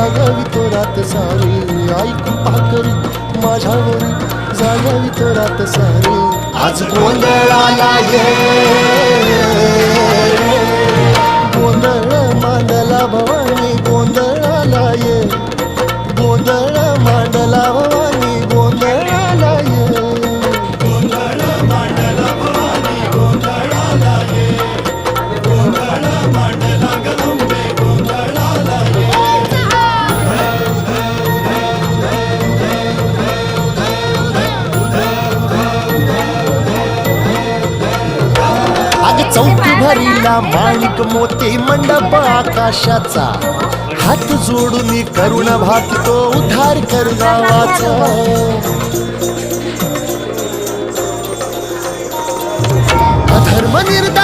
जागावी तो रात सारी, ऐकून पाकरी माझ्यावरी जागावी तो रात सारी. आज गोंधळाला ये, गोंधळ मांडला भवानी गोंधळाला ये, गोंधळ मांडला भवानी गोंधळाला ये. गोंधळ मांडला भवानी गोंधळाला ये, गोंधळ मांडला गंगे गोंधळाला ये. अग चौकी भरीला माणिक मोती मंडप आकाशाचा, हात जोडून करुण भाकितो उद्धार कर गावाचा. अधर्म निर्दार